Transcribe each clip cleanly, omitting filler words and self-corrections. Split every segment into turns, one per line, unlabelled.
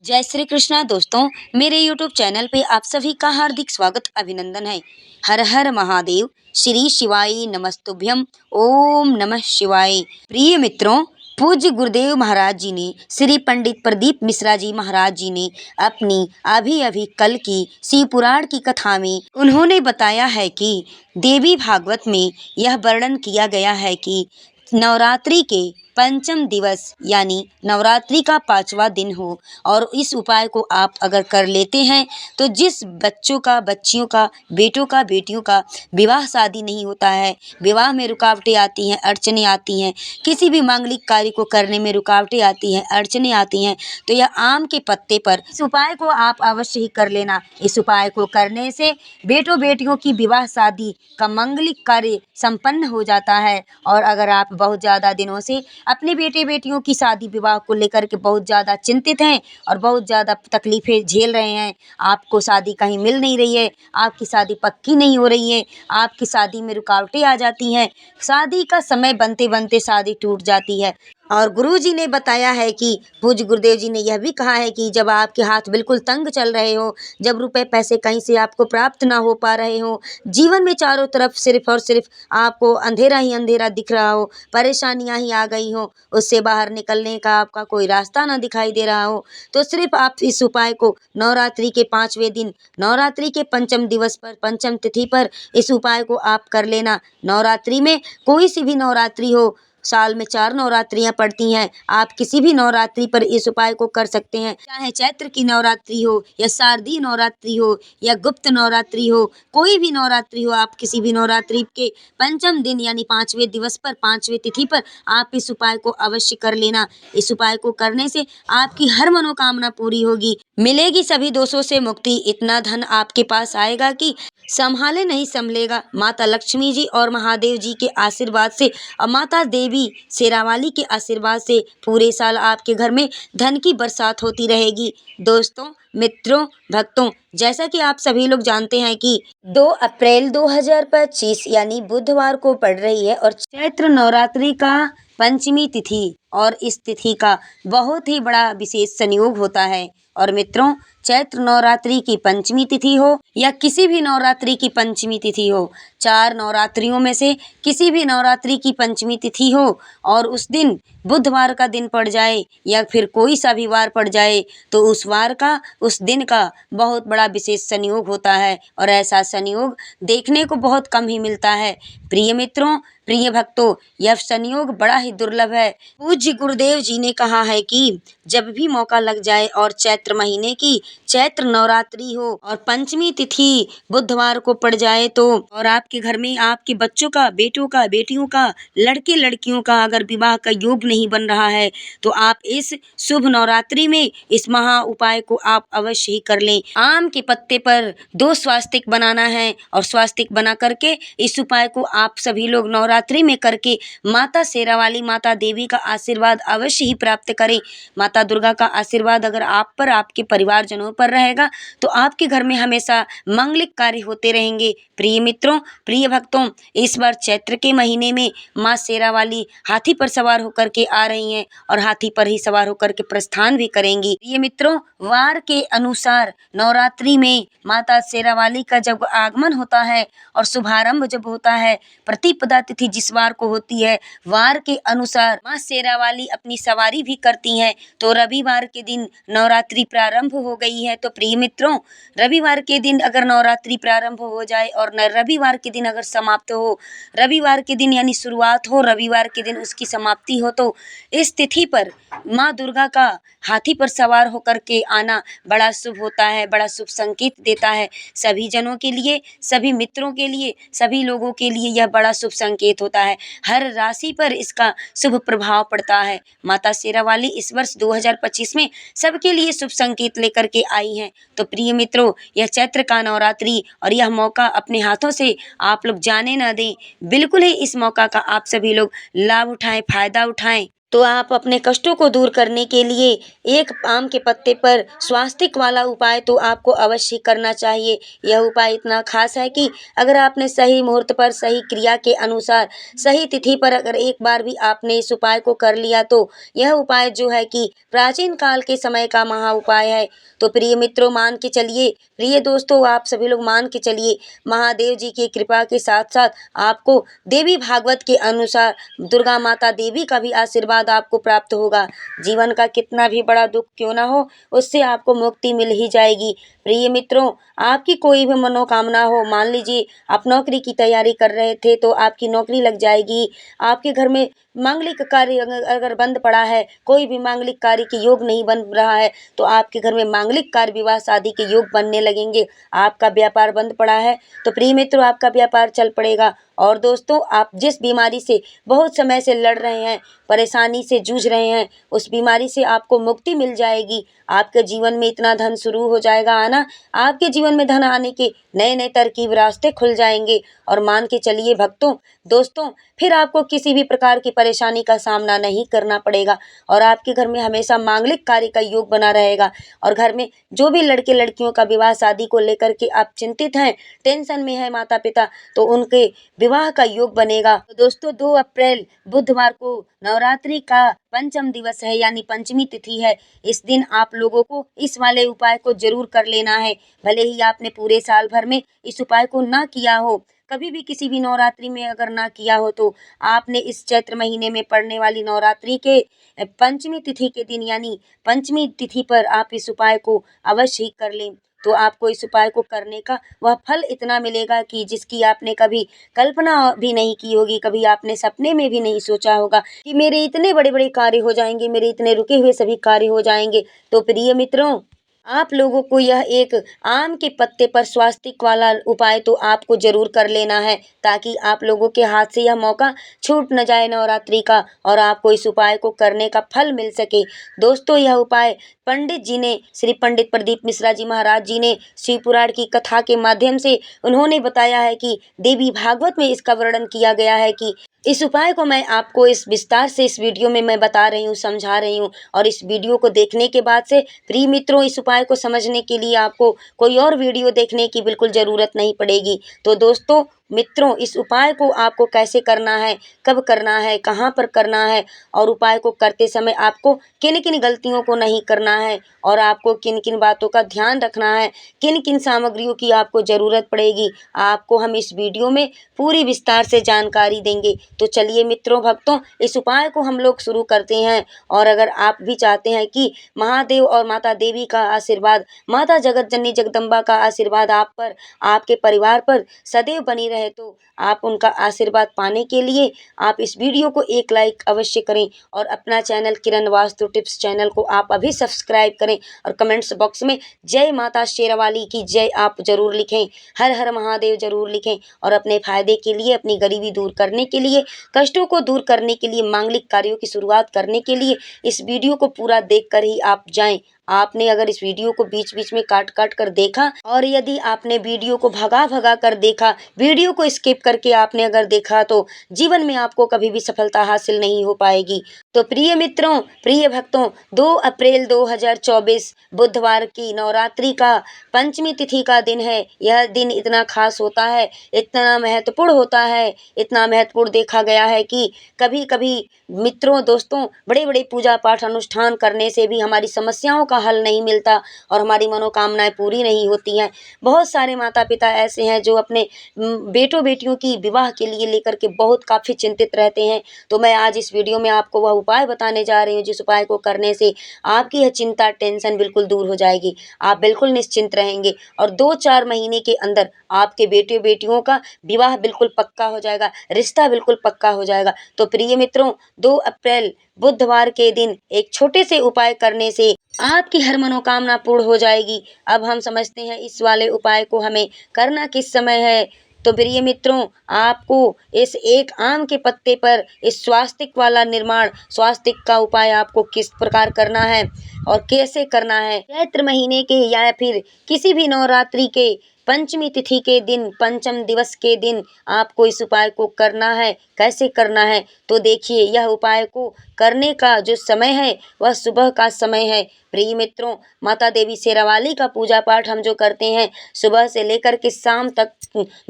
जय श्री कृष्णा दोस्तों, मेरे YouTube चैनल पे आप सभी का हार्दिक स्वागत अभिनंदन है। हर हर महादेव, श्री शिवाय नमस्तुभ्यम, ओम नमः शिवाय। प्रिय मित्रों, पूज्य गुरुदेव महाराज जी ने, श्री पंडित प्रदीप मिश्रा जी महाराज जी ने अपनी अभी अभी कल की शिव पुराण की कथा में उन्होंने बताया है कि देवी भागवत में यह वर्णन किया गया है कि नवरात्रि के पंचम दिवस यानी नवरात्रि का 5वां दिन हो और इस उपाय को आप अगर कर लेते हैं तो जिस बच्चों का, बच्चियों का, बेटों का, बेटियों का विवाह शादी नहीं होता है, विवाह में रुकावटें आती हैं, अड़चनें आती हैं, किसी भी मांगलिक कार्य को करने में रुकावटें आती हैं, अड़चनें आती हैं, तो यह आम के पत्ते पर इस उपाय को आप अवश्य ही कर लेना। इस उपाय को करने से बेटों बेटियों की विवाह शादी का मांगलिक कार्य संपन्न हो जाता है। और अगर आप बहुत ज़्यादा दिनों से अपने बेटे बेटियों की शादी विवाह को लेकर के बहुत ज़्यादा चिंतित हैं और बहुत ज़्यादा तकलीफ़ें झेल रहे हैं, आपको शादी कहीं मिल नहीं रही है, आपकी शादी पक्की नहीं हो रही है, आपकी शादी में रुकावटें आ जाती हैं, शादी का समय बनते बनते शादी टूट जाती है। और गुरुजी ने बताया है कि पूज्य गुरुदेव जी ने यह भी कहा है कि जब आपके हाथ बिल्कुल तंग चल रहे हो, जब रुपए पैसे कहीं से आपको प्राप्त ना हो पा रहे हो, जीवन में चारों तरफ सिर्फ और सिर्फ आपको अंधेरा ही अंधेरा दिख रहा हो, परेशानियां ही आ गई हो, उससे बाहर निकलने का आपका कोई रास्ता ना दिखाई दे रहा हो, तो सिर्फ आप इस उपाय को नवरात्रि के 5वें दिन, नवरात्रि के पंचम दिवस पर, पंचम तिथि पर इस उपाय को आप कर लेना। नवरात्रि में कोई सी भी नवरात्रि हो, साल में 4 नवरात्रियां पड़ती हैं, आप किसी भी नवरात्रि पर इस उपाय को कर सकते हैं। चाहे चैत्र की नवरात्रि हो या शारदीय नवरात्रि हो या गुप्त नवरात्रि हो, कोई भी नवरात्रि हो, आप किसी भी नवरात्रि के पंचम दिन यानी 5वें दिवस पर, 5वें तिथि पर आप इस उपाय को अवश्य कर लेना। इस उपाय को करने से आपकी हर मनोकामना पूरी होगी, मिलेगी सभी दोषों से मुक्ति, इतना धन आपके पास आएगा कि संभाले नहीं संभलेगा। माता लक्ष्मी जी और महादेव जी के आशीर्वाद से और माता देवी शेरावाली के आशीर्वाद से पूरे साल आपके घर में धन की बरसात होती रहेगी। दोस्तों, मित्रों, भक्तों, जैसा कि आप सभी लोग जानते हैं कि 2 अप्रैल 2025 यानी बुधवार को पड़ रही है और चैत्र नवरात्रि का पंचमी तिथि, और इस तिथि का बहुत ही बड़ा विशेष संयोग होता है। और मित्रों, चैत्र नवरात्रि की पंचमी तिथि हो या किसी भी नवरात्रि की पंचमी तिथि हो, 4 नवरात्रियों में से किसी भी नवरात्रि की पंचमी तिथि हो और उस दिन बुधवार का दिन पड़ जाए या फिर कोई सा भी वार पड़ जाए, तो उस वार का, उस दिन का बहुत बड़ा विशेष संयोग होता है और ऐसा संयोग देखने को बहुत कम ही मिलता है। प्रिय मित्रों, प्रिय भक्तों, यह संयोग बड़ा ही दुर्लभ है। पूज्य गुरुदेव जी ने कहा है कि जब भी मौका लग जाए और चैत्र महीने की चैत्र नवरात्रि हो और पंचमी तिथि बुधवार को पड़ जाए तो, और आपके घर में आपके बच्चों का, बेटों का, बेटियों का, लड़के लड़कियों का अगर विवाह का योग नहीं बन रहा है, तो आप इस शुभ नवरात्रि में इस महा उपाय को आप अवश्य ही कर लें। आम के पत्ते पर 2 स्वास्तिक बनाना है और स्वास्तिक बना करके इस उपाय को आप सभी लोग नवरात्रि में करके माता शेरावाली, माता देवी का आशीर्वाद अवश्य ही प्राप्त करें। माता दुर्गा का आशीर्वाद अगर आप पर, आपके परिवारजनों पर रहेगा तो आपके घर में हमेशा मांगलिक कार्य होते रहेंगे। प्रिय मित्रों, प्रिय भक्तों, इस बार चैत्र के महीने में माँ शेरावाली हाथी पर सवार होकर के आ रही हैं और हाथी पर ही सवार होकर के प्रस्थान भी करेंगी। प्रिय मित्रों, वार के अनुसार नवरात्रि में माता शेरावाली का जब आगमन होता है और शुभारंभ जब होता है, प्रतिपदा तिथि जिस वार को होती है, वार के अनुसार माँ शेरावाली अपनी सवारी भी करती हैं। तो रविवार के दिन नवरात्रि प्रारंभ हो गई है। तो प्रिय मित्रों, रविवार के दिन अगर नवरात्रि प्रारंभ हो जाए और रविवार के दिन अगर समाप्त हो, रविवार के दिन यानी शुरुआत हो, रविवार के दिन उसकी समाप्ति हो, तो इस तिथि पर माँ दुर्गा का हाथी पर सवार होकर के आना बड़ा शुभ होता है, बड़ा शुभ संकेत देता है। सभी जनों के लिए, सभी मित्रों के लिए, सभी लोगों के लिए यह बड़ा शुभ संकेत होता है। हर राशि पर इसका शुभ प्रभाव पड़ता है। माता शेरावाली इस वर्ष 2025 में सबके लिए शुभ संकेत लेकर के आई हैं। तो प्रिय मित्रों, यह चैत्र का नवरात्रि और यह मौका अपने हाथों से आप लोग जाने न दें। बिल्कुल ही इस मौका का आप सभी लोग लाभ उठाएं, फायदा उठाएं। तो आप अपने कष्टों को दूर करने के लिए एक आम के पत्ते पर स्वास्तिक वाला उपाय तो आपको अवश्य करना चाहिए। यह उपाय इतना खास है कि अगर आपने सही मुहूर्त पर सही क्रिया के अनुसार सही तिथि पर अगर एक बार भी आपने इस उपाय को कर लिया तो यह उपाय जो है कि प्राचीन काल के समय का महा उपाय है। तो प्रिय मित्रों, मान के चलिए, प्रिय दोस्तों, आप सभी लोग मान के चलिए, महादेव जी की कृपा के साथ साथ आपको देवी भागवत के अनुसार दुर्गा माता देवी का भी आशीर्वाद आपको प्राप्त होगा। जीवन का कितना भी बड़ा दुख क्यों ना हो, उससे आपको मुक्ति मिल ही जाएगी। प्रिय मित्रों, आपकी कोई भी मनोकामना हो, मान लीजिए आप नौकरी की तैयारी कर रहे थे तो आपकी नौकरी लग जाएगी। आपके घर में मांगलिक कार्य अगर बंद पड़ा है, कोई भी मांगलिक कार्य के योग नहीं बन रहा है, तो आपके घर में मांगलिक कार्य, विवाह शादी के योग बनने लगेंगे। आपका व्यापार बंद पड़ा है तो प्रिय मित्रों, आपका व्यापार चल पड़ेगा। और दोस्तों, आप जिस बीमारी से बहुत समय से लड़ रहे हैं, परेशानी से जूझ रहे हैं, उस बीमारी से आपको मुक्ति मिल जाएगी। आपके जीवन में इतना धन शुरू हो जाएगा आना, आपके जीवन में धन आने के नए नए तरकीब रास्ते खुल जाएंगे। और मान के चलिए भक्तों, दोस्तों, फिर आपको किसी भी प्रकार की परेशानी का सामना नहीं करना पड़ेगा और आपके घर में हमेशा मांगलिक कार्य का योग बना रहेगा। और घर में जो भी लड़के लड़कियों का विवाह शादी को लेकर के आप चिंतित हैं, टेंशन में है माता पिता, तो उनके विवाह का योग बनेगा। तो दोस्तों, 2 अप्रैल बुधवार को नवरात्रि का पंचम दिवस है, यानी पंचमी तिथि है। इस दिन आप लोगों को इस वाले उपाय को जरूर कर लेना है। भले ही आपने पूरे साल भर में इस उपाय को ना किया हो, कभी भी किसी भी नवरात्रि में अगर ना किया हो, तो आपने इस चैत्र महीने में पड़ने वाली नवरात्रि के पंचमी तिथि के दिन, यानी पंचमी तिथि पर आप इस उपाय को अवश्य ही कर लें। तो आपको इस उपाय को करने का वह फल इतना मिलेगा कि जिसकी आपने कभी कल्पना भी नहीं की होगी, कभी आपने सपने में भी नहीं सोचा होगा कि मेरे इतने बड़े बड़े कार्य हो जाएंगे, मेरे इतने रुके हुए सभी कार्य हो जाएंगे। तो प्रिय मित्रों, आप लोगों को यह एक आम के पत्ते पर स्वास्तिक वाला उपाय तो आपको जरूर कर लेना है, ताकि आप लोगों के हाथ से यह मौका छूट न जाए नवरात्रि का और आपको इस उपाय को करने का फल मिल सके। दोस्तों, यह उपाय पंडित जी ने, श्री पंडित प्रदीप मिश्रा जी महाराज जी ने शिव पुराण की कथा के माध्यम से उन्होंने बताया है कि देवी भागवत में इसका वर्णन किया गया है कि इस उपाय को मैं आपको इस विस्तार से इस वीडियो में मैं बता रही हूँ, समझा रही हूँ। और इस वीडियो को देखने के बाद से प्रिय मित्रों, इस उपाय को समझने के लिए आपको कोई और वीडियो देखने की बिल्कुल ज़रूरत नहीं पड़ेगी। तो दोस्तों मित्रों, इस उपाय को आपको कैसे करना है, कब करना है, कहाँ पर करना है, और उपाय को करते समय आपको किन किन गलतियों को नहीं करना है, और आपको किन किन बातों का ध्यान रखना है, किन किन सामग्रियों की आपको ज़रूरत पड़ेगी, आपको हम इस वीडियो में पूरी विस्तार से जानकारी देंगे। तो चलिए मित्रों, भक्तों, इस उपाय को हम लोग शुरू करते हैं। और अगर आप भी चाहते हैं कि महादेव और माता देवी का आशीर्वाद, माता जगत जननी जगदम्बा का आशीर्वाद आप पर, आपके परिवार पर सदैव बनी रहे, तो आप उनका आशीर्वाद पाने के लिए आप इस वीडियो को एक लाइक अवश्य करें और अपना चैनल किरण वास्तु टिप्स चैनल को आप अभी सब्सक्राइब करें और कमेंट्स बॉक्स में जय माता शेरावाली की जय आप जरूर लिखें, हर हर महादेव जरूर लिखें। और अपने फायदे के लिए, अपनी गरीबी दूर करने के लिए, कष्टों को दूर करने के लिए, मांगलिक कार्यों की शुरुआत करने के लिए इस वीडियो को पूरा देखकर ही आप जाएं। आपने अगर इस वीडियो को बीच बीच में काट काट कर देखा, और यदि आपने वीडियो को भगा भगा कर देखा, वीडियो को स्किप करके आपने अगर देखा, तो जीवन में आपको कभी भी सफलता हासिल नहीं हो पाएगी। तो प्रिय मित्रों, प्रिय भक्तों, 2 अप्रैल 2024 बुधवार की नवरात्रि का पंचमी तिथि का दिन है। यह दिन इतना खास होता है, इतना महत्वपूर्ण होता है, इतना महत्वपूर्ण देखा गया है कि कभी कभी मित्रों, दोस्तों, बड़े बड़े पूजा पाठ अनुष्ठान करने से भी हमारी समस्याओं का हल नहीं मिलता और हमारी मनोकामनाएं पूरी नहीं होती हैं। बहुत सारे माता पिता ऐसे हैं जो अपने बेटों बेटियों की विवाह के लिए लेकर के बहुत काफ़ी चिंतित रहते हैं। तो मैं आज इस वीडियो में आपको वह उपाय बताने जा रही हूँ, जिस उपाय को करने से आपकी यह चिंता, टेंशन बिल्कुल दूर हो जाएगी। आप बिल्कुल निश्चिंत रहेंगे और 2-4 महीने के अंदर आपके बेटे बेटियों का विवाह बिल्कुल पक्का हो जाएगा, रिश्ता बिल्कुल पक्का हो जाएगा। तो प्रिय मित्रों, 2 अप्रैल बुधवार के दिन एक छोटे से उपाय करने से आपकी हर मनोकामना पूर्ण हो जाएगी। अब हम समझते हैं इस वाले उपाय को हमें करना किस समय है। तो प्रिय मित्रों, आपको इस एक आम के पत्ते पर इस स्वास्तिक वाला निर्माण, स्वास्तिक का उपाय आपको किस प्रकार करना है और कैसे करना है, चैत्र महीने के या फिर किसी भी नवरात्रि के पंचमी तिथि के दिन, पंचम दिवस के दिन आपको इस उपाय को करना है। कैसे करना है तो देखिए, यह उपाय को करने का जो समय है वह सुबह का समय है। प्रिय मित्रों, माता देवी शेरावाली का पूजा पाठ हम जो करते हैं सुबह से लेकर के शाम तक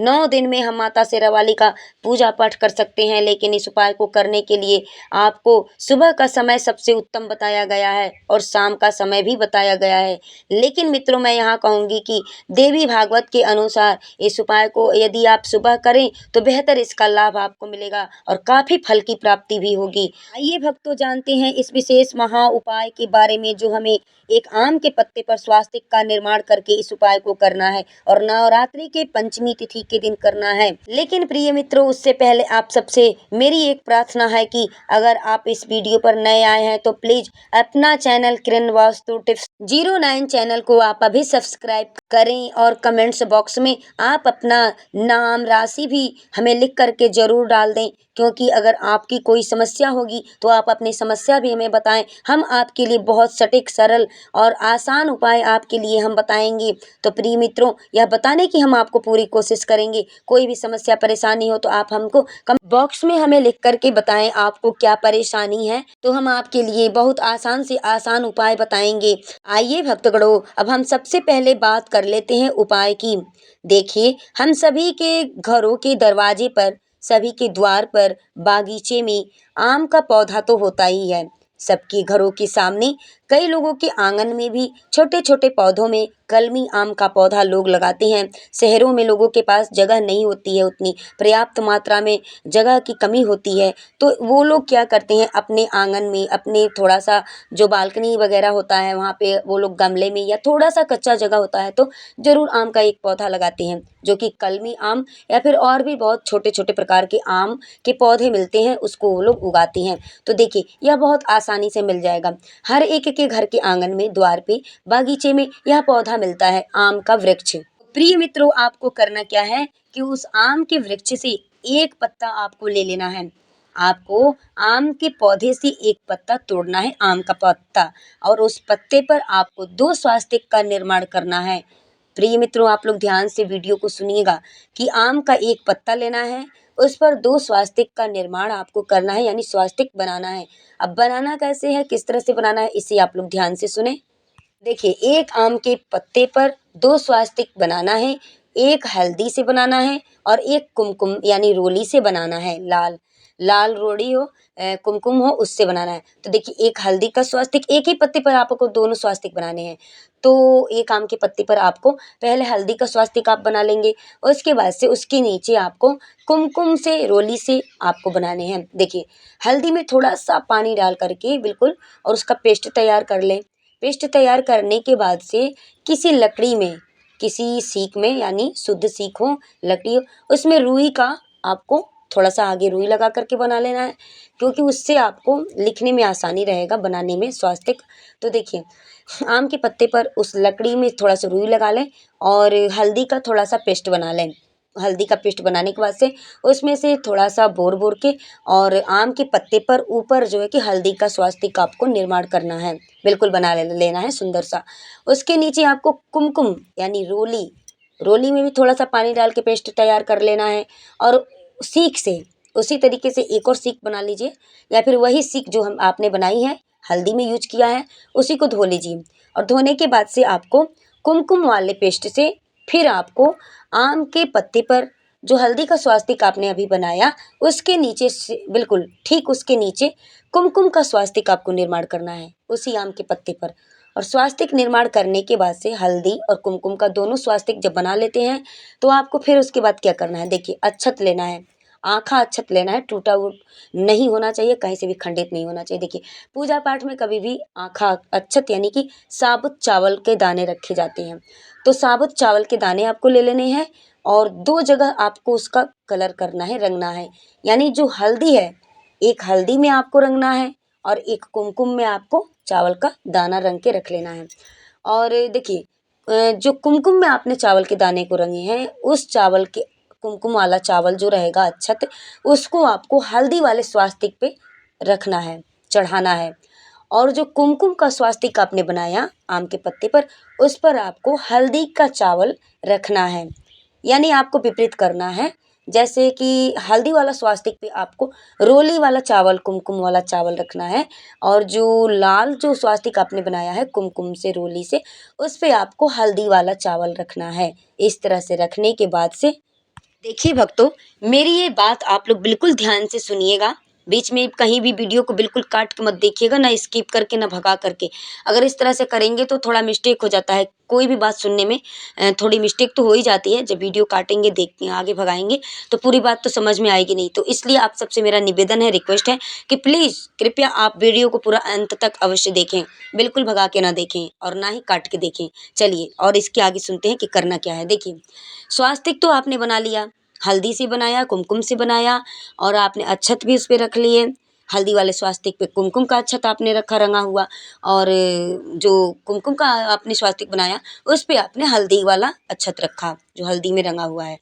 9 दिन में हम माता शेरावाली का पूजा पाठ कर सकते हैं। लेकिन इस उपाय को करने के लिए आपको सुबह का समय सबसे उत्तम बताया गया है और शाम का समय भी बताया गया है। लेकिन मित्रों, मैं यहाँ कहूँगी कि देवी भागवत के अनुसार इस उपाय को यदि आप सुबह करें तो बेहतर इसका लाभ आपको मिलेगा और काफ़ी फल की प्राप्ति भी होगी। आइए भक्तों, जानते हैं इस विशेष महा उपाय के बारे में, जो हमें एक आम के पत्ते पर स्वास्तिक का निर्माण करके इस उपाय को करना है और नवरात्रि के पंचमी तिथि के दिन करना है। लेकिन प्रिय मित्रों, उससे पहले आप सबसे मेरी एक प्रार्थना है कि अगर आप इस वीडियो पर नए आए हैं तो प्लीज अपना चैनल किरण वास्तु टिप्स 09 चैनल को आप अभी सब्सक्राइब करें और कमेंट्स बॉक्स में आप अपना नाम, राशि भी हमें लिख करके जरूर डाल दें, क्योंकि अगर आपकी कोई समस्या होगी तो आप अपनी समस्या भी हमें बताएं। हम आपके लिए बहुत सटीक, सरल और आसान उपाय आपके लिए हम बताएंगे। तो प्रिय मित्रों, यह बताने की हम आपको पूरी कोशिश करेंगे। कोई भी समस्या, परेशानी हो तो आप हमको कमेंट बॉक्स में हमें लिख करके बताएं आपको क्या परेशानी है, तो हम आपके लिए बहुत आसान से आसान उपाय बताएंगे। आइए भक्तगणों, अब हम सबसे पहले बात कर लेते हैं उपाय की। देखिए, हम सभी के घरों के दरवाजे पर, सभी के द्वार पर, बागीचे में आम का पौधा तो होता ही है। सबके घरों के सामने, कई लोगों के आंगन में भी छोटे छोटे पौधों में कलमी आम का पौधा लोग लगाते हैं। शहरों में लोगों के पास जगह नहीं होती है, उतनी पर्याप्त मात्रा में जगह की कमी होती है, तो वो लोग क्या करते हैं, अपने आंगन में, अपने थोड़ा सा जो बालकनी वगैरह होता है वहाँ पे वो लोग गमले में या थोड़ा सा कच्चा जगह होता है तो जरूर आम का एक पौधा लगाते हैं, जो कि कलमी आम या फिर और भी बहुत छोटे छोटे प्रकार के आम के पौधे मिलते हैं, उसको वो लोग उगाते हैं। तो देखिए, यह बहुत आसानी से मिल जाएगा। हर एक के घर के आंगन में, द्वार पे, बागीचे में यह पौधा मिलता है, आम का वृक्ष। प्रिय मित्रों, आपको करना क्या है कि उस आम के वृक्ष से एक पत्ता आपको ले लेना है। आपको आम के पौधे से एक पत्ता तोड़ना है, आम का पत्ता, और उस पत्ते पर आपको 2 स्वास्तिक का निर्माण करना है। प्रिय मित्रों, आप लोग ध्यान से वीडियो को सुनिएगा कि आम का एक पत्ता लेना है, उस पर 2 स्वास्तिक का निर्माण आपको करना है, यानी स्वास्तिक बनाना है। अब बनाना कैसे है, किस तरह से बनाना है, इसे आप लोग ध्यान से सुने। देखिए, एक आम के पत्ते पर 2 स्वास्तिक बनाना है, एक हल्दी से बनाना है और एक कुमकुम यानी रोली से बनाना है। लाल लाल रोली हो, कुमकुम हो, उससे बनाना है। तो देखिए, एक हल्दी का स्वास्तिक, एक ही पत्ते पर आपको दोनों स्वास्तिक बनाने हैं। तो एक आम के पत्ते पर आपको पहले हल्दी का स्वास्तिक आप बना लेंगे, उसके बाद से उसके नीचे आपको कुमकुम से, रोली से आपको बनाने हैं। देखिए, हल्दी में थोड़ा सा पानी डाल करके बिल्कुल, और उसका पेस्ट तैयार कर लें। पेस्ट तैयार करने के बाद से किसी लकड़ी में, किसी सीख में, यानी शुद्ध सीख हो, लकड़ी हो, उसमें रुई का आपको थोड़ा सा आगे रुई लगा करके बना लेना है, क्योंकि उससे आपको लिखने में आसानी रहेगा, बनाने में स्वास्तिक। तो देखिए, आम के पत्ते पर उस लकड़ी में थोड़ा सा रुई लगा लें और हल्दी का थोड़ा सा पेस्ट बना लें। हल्दी का पेस्ट बनाने के बाद से उसमें से थोड़ा सा बोर बोर के और आम के पत्ते पर ऊपर जो है कि हल्दी का स्वास्तिक आपको निर्माण करना है, बिल्कुल बना लेना है सुंदर सा। उसके नीचे आपको कुमकुम यानी रोली, रोली में भी थोड़ा सा पानी डाल के पेस्ट तैयार कर लेना है, और सीख से उसी तरीके से एक और सीख बना लीजिए, या फिर वही सीख जो हम आपने बनाई है, हल्दी में यूज किया है, उसी को धो लीजिए। और धोने के बाद से आपको कुमकुम वाले पेस्ट से फिर आपको आम के पत्ते पर जो हल्दी का स्वास्तिक आपने अभी बनाया, उसके नीचे से बिल्कुल ठीक उसके नीचे कुमकुम का स्वास्तिक आपको निर्माण करना है, उसी आम के पत्ते पर। और स्वास्तिक निर्माण करने के बाद से हल्दी और कुमकुम का दोनों स्वास्तिक जब बना लेते हैं तो आपको फिर उसके बाद क्या करना है, देखिए, अक्षत लेना है, आखा अक्षत लेना है, टूटा नहीं होना चाहिए, कहीं से भी खंडित नहीं होना चाहिए। देखिए, पूजा पाठ में कभी भी आखा अक्षत यानी कि साबुत चावल के दाने रखे जाते हैं, तो साबुत चावल के दाने आपको ले लेने हैं और 2 जगह आपको उसका कलर करना है, रंगना है। यानी जो हल्दी है, एक हल्दी में आपको रंगना है और एक कुमकुम में आपको चावल का दाना रंग के रख लेना है। और देखिए, जो कुमकुम में आपने चावल के दाने को रंगे हैं, उस चावल के, कुमकुम वाला चावल जो रहेगा अक्षत, उसको आपको हल्दी वाले स्वास्तिक पे रखना है, चढ़ाना है। और जो कुमकुम का स्वास्तिक आपने बनाया आम के पत्ते पर, उस पर आपको हल्दी का चावल रखना है। यानी आपको विपरीत करना है। जैसे कि हल्दी वाला स्वास्तिक पे आपको रोली वाला चावल, कुमकुम वाला चावल रखना है, और जो लाल जो स्वास्तिक आपने बनाया है कुमकुम से, रोली से, उस पे आपको हल्दी वाला चावल रखना है। इस तरह से रखने के बाद से देखिए भक्तों, मेरी ये बात आप लोग बिल्कुल ध्यान से सुनिएगा। बीच में कहीं भी वीडियो को बिल्कुल काट के मत देखिएगा, ना स्किप करके ना भगा करके। अगर इस तरह से करेंगे तो थोड़ा मिस्टेक हो जाता है, कोई भी बात सुनने में थोड़ी मिस्टेक तो हो ही जाती है। जब वीडियो काटेंगे, देखते हैं, आगे भगाएंगे तो पूरी बात तो समझ में आएगी नहीं। तो इसलिए आप सबसे मेरा निवेदन है, रिक्वेस्ट है कि प्लीज़ कृपया आप वीडियो को पूरा अंत तक अवश्य देखें, बिल्कुल भगा के ना देखें और ना ही काट के देखें। चलिए और इसके आगे सुनते हैं कि करना क्या है। देखिए, स्वास्तिक तो आपने बना लिया, हल्दी से बनाया, कुमकुम से बनाया, और आपने अक्षत भी उस पे रख लिए। हल्दी वाले स्वास्तिक पे कुमकुम का अक्षत आपने रखा रंगा हुआ, और जो कुमकुम का आपने स्वास्तिक बनाया उस पे आपने हल्दी वाला अक्षत रखा जो हल्दी में रंगा हुआ है।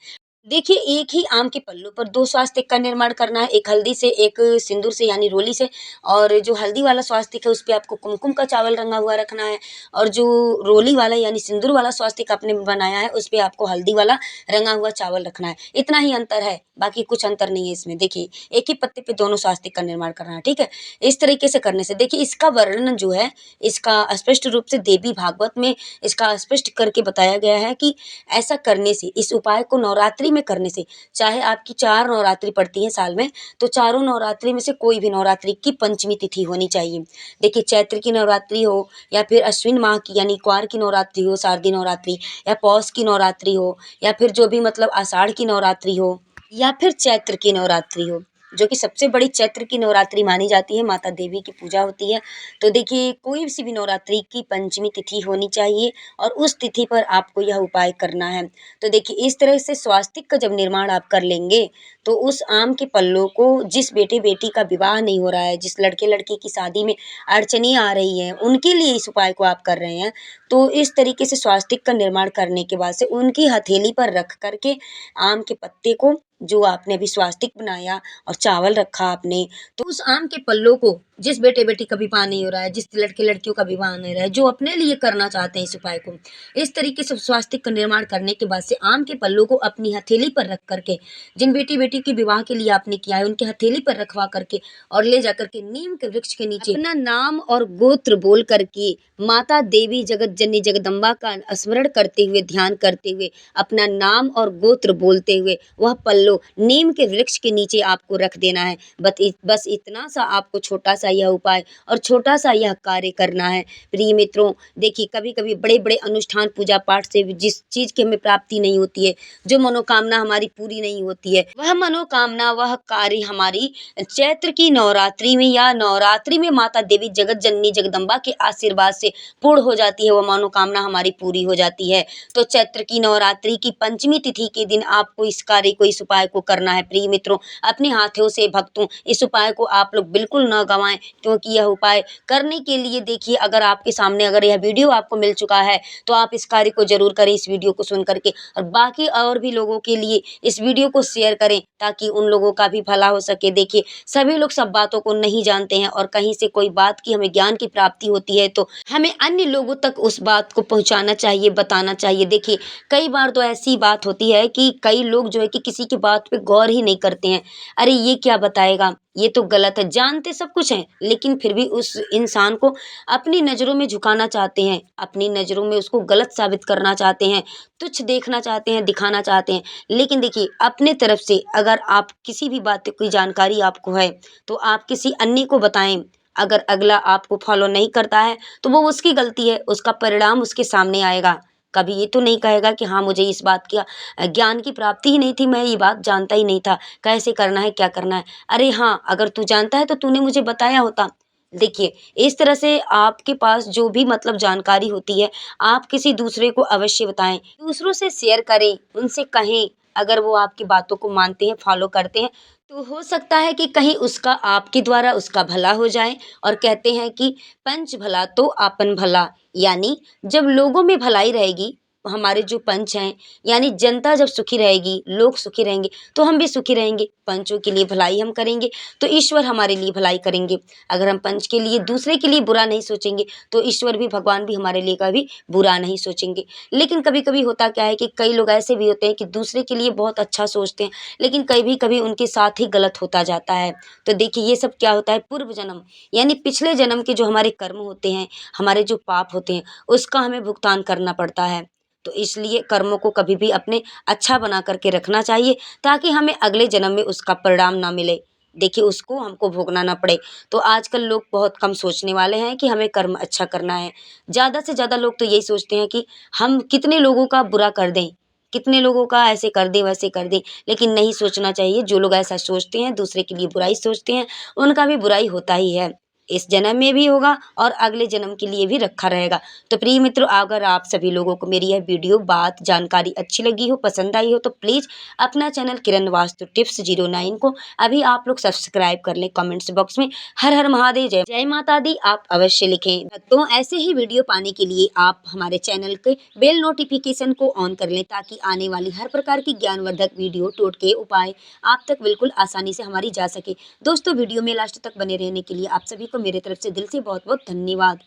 देखिए, एक ही आम के पल्लू पर 2 स्वास्तिक का निर्माण करना है, एक हल्दी से, एक सिंदूर से यानी रोली से। और जो हल्दी वाला स्वास्तिक है उस पे आपको कुमकुम का चावल रंगा हुआ रखना है, और जो रोली वाला यानी सिंदूर वाला स्वास्तिक आपने बनाया है उस पे आपको हल्दी वाला रंगा हुआ चावल रखना है। इतना ही अंतर है, बाकी कुछ अंतर नहीं है इसमें। देखिए, एक ही पत्ते पे दोनों स्वास्तिक का निर्माण करना है, ठीक है? इस तरीके से करने से देखिए इसका वर्णन जो है, इसका स्पष्ट रूप से देवी भागवत में इसका स्पष्ट करके बताया गया है कि ऐसा करने से, इस उपाय को नवरात्रि में करने से, चाहे आपकी 4 नवरात्रि पड़ती हैं साल में, तो चारों नवरात्रि में से कोई भी नवरात्रि की पंचमी तिथि होनी चाहिए। देखिए, चैत्र की नवरात्रि हो, या फिर अश्विन माह की यानी क्वार की नवरात्रि हो, शारदीय नवरात्रि, या पौष की नवरात्रि हो, या फिर जो भी मतलब आषाढ़ की नवरात्रि हो, या फिर चैत्र की नवरात्रि हो, जो कि सबसे बड़ी चैत्र की नवरात्रि मानी जाती है, माता देवी की पूजा होती है। तो देखिए, कोई सी भी नवरात्रि की पंचमी तिथि होनी चाहिए, और उस तिथि पर आपको यह उपाय करना है। तो देखिए, इस तरह से स्वास्तिक का जब निर्माण आप कर लेंगे, तो उस आम के पल्लों को, जिस बेटे बेटी का विवाह नहीं हो रहा है, जिस लड़के लड़की की शादी में अड़चनें आ रही हैं, उनके लिए इस उपाय को आप कर रहे हैं। तो इस तरीके से स्वास्तिक का निर्माण करने के बाद से उनकी हथेली पर रख करके आम के पत्ते को, जो आपने अभी स्वास्तिक बनाया और चावल रखा आपने, तो उस आम के पल्लों को, जिस बेटे बेटी का विवाह नहीं हो रहा है, जिस लड़के लड़कियों का विवाह नहीं हो रहा है, जो अपने लिए करना चाहते हैं इस उपाय को, इस तरीके से स्वास्तिक का निर्माण करने के बाद से आम के पल्लों को अपनी हथेली पर रख करके, जिन बेटी बेटी के विवाह के लिए आपने किया है उनके हथेली पर रखवा करके, और ले जा करके नीम के वृक्ष के नीचे अपना नाम और गोत्र बोल करके, माता देवी जगत जननी जगदम्बा का स्मरण करते हुए, ध्यान करते हुए, अपना नाम और गोत्र बोलते हुए वह पल्लो नीम के वृक्ष के नीचे आपको रख देना है। बस इतना सा आपको छोटा सा यह उपाय और छोटा सा यह कार्य करना है। प्रिय मित्रों, देखिए, कभी कभी बड़े बड़े अनुष्ठान पूजा पाठ से जिस चीज की हमें प्राप्ति नहीं होती है, जो मनोकामना हमारी पूरी नहीं होती है, वह मनोकामना, वह कार्य हमारी चैत्र की नवरात्रि में या नवरात्रि में माता देवी जगत जननी जगदम्बा के आशीर्वाद से पूर्ण हो जाती है, वह मनोकामना हमारी पूरी हो जाती है। तो चैत्र की नवरात्रि की पंचमी तिथि के दिन आपको इस कार्य को, इस उपाय को करना है। प्रिय मित्रों, अपने हाथों से भक्तों, इस उपाय को आप लोग बिल्कुल न गंवाएं, क्योंकि यह उपाय करने के लिए देखिए, अगर आपके सामने अगर यह वीडियो आपको मिल चुका है तो आप इस कार्य को जरूर करें, इस वीडियो को सुन करके, और बाकी और भी लोगों के लिए इस वीडियो को शेयर करें, ताकि उन लोगों का भी भला हो सके। देखिए, सभी लोग सब बातों को नहीं जानते हैं, और कहीं से कोई बात की हमें ज्ञान की प्राप्ति होती है तो हमें अन्य लोगों तक उस बात को पहुंचाना चाहिए, बताना चाहिए। देखिए, कई बार तो ऐसी बात होती है कि कई लोग जो है कि किसी की बात पे गौर ही नहीं करते हैं। अरे ये क्या बताएगा, ये तो गलत है, जानते सब कुछ हैं, लेकिन फिर भी उस इंसान को अपनी नज़रों में झुकाना चाहते हैं, अपनी नज़रों में उसको गलत साबित करना चाहते हैं, तुच्छ देखना चाहते हैं, दिखाना चाहते हैं। लेकिन देखिए, अपने तरफ से अगर आप किसी भी बात की जानकारी आपको है तो आप किसी अन्य को बताएं। अगर अगला आपको फॉलो नहीं करता है तो वो उसकी गलती है, उसका परिणाम उसके सामने आएगा। कभी ये तो नहीं कहेगा कि हाँ, मुझे इस बात का ज्ञान की प्राप्ति ही नहीं थी, मैं ये बात जानता ही नहीं था, कैसे करना है, क्या करना है। अरे हाँ, अगर तू जानता है तो तूने मुझे बताया होता। देखिए, इस तरह से आपके पास जो भी मतलब जानकारी होती है, आप किसी दूसरे को अवश्य बताएं, दूसरों से शेयर करें, उनसे कहें। अगर वो आपकी बातों को मानते हैं, फॉलो करते हैं, तो हो सकता है कि कहीं उसका, आपके द्वारा उसका भला हो जाए। और कहते हैं कि पंच भला तो आपन भला, यानी जब लोगों में भलाई रहेगी हमारे जो पंच हैं, यानी जनता जब सुखी रहेगी, लोग सुखी रहेंगे, तो हम भी सुखी रहेंगे। पंचों के लिए भलाई हम करेंगे, तो ईश्वर हमारे लिए भलाई करेंगे। अगर हम पंच के लिए, दूसरे के लिए बुरा नहीं सोचेंगे, तो ईश्वर भी, भगवान भी हमारे लिए कभी बुरा नहीं सोचेंगे। लेकिन कभी-कभी होता क्या है कि कई लोग ऐसे भी होते हैं कि दूसरे के लिए बहुत अच्छा सोचते हैं, लेकिन कभी-कभी उनके साथ ही गलत होता जाता है। तो देखिए ये सब क्या होता है, पूर्व जन्म यानी पिछले जन्म के जो हमारे कर्म होते हैं, हमारे जो पाप होते हैं, उसका हमें भुगतान करना पड़ता है। तो इसलिए कर्मों को कभी भी अपने अच्छा बना करके रखना चाहिए, ताकि हमें अगले जन्म में उसका परिणाम ना मिले। देखिए उसको हमको भोगना ना पड़े। तो आजकल लोग बहुत कम सोचने वाले हैं कि हमें कर्म अच्छा करना है। ज़्यादा से ज़्यादा लोग तो यही सोचते हैं कि हम कितने लोगों का बुरा कर दें, कितने लोगों का ऐसे कर दें, वैसे कर दें। लेकिन नहीं सोचना चाहिए। जो लोग ऐसा सोचते हैं, दूसरे के लिए बुराई सोचते हैं, उनका भी बुराई होता ही है। इस जन्म में भी होगा और अगले जन्म के लिए भी रखा रहेगा। तो प्रिय मित्रों, अगर आप सभी लोगों को मेरी यह वीडियो बात जानकारी अच्छी लगी हो, पसंद आई हो, तो प्लीज़ अपना चैनल किरण वास्तु टिप्स 09 को अभी आप लोग सब्सक्राइब कर लें। कमेंट्स बॉक्स में हर हर महादेव, जय जय माता दी आप अवश्य लिखें। तो ऐसे ही वीडियो पाने के लिए आप हमारे चैनल के बेल नोटिफिकेशन को ऑन कर लें, ताकि आने वाली हर प्रकार की ज्ञानवर्धक वीडियो, टोटके, उपाय आप तक बिल्कुल आसानी से हमारी जा सके। दोस्तों वीडियो में लास्ट तक बने रहने के लिए आप सभी को मेरे तरफ से दिल से बहुत बहुत धन्यवाद।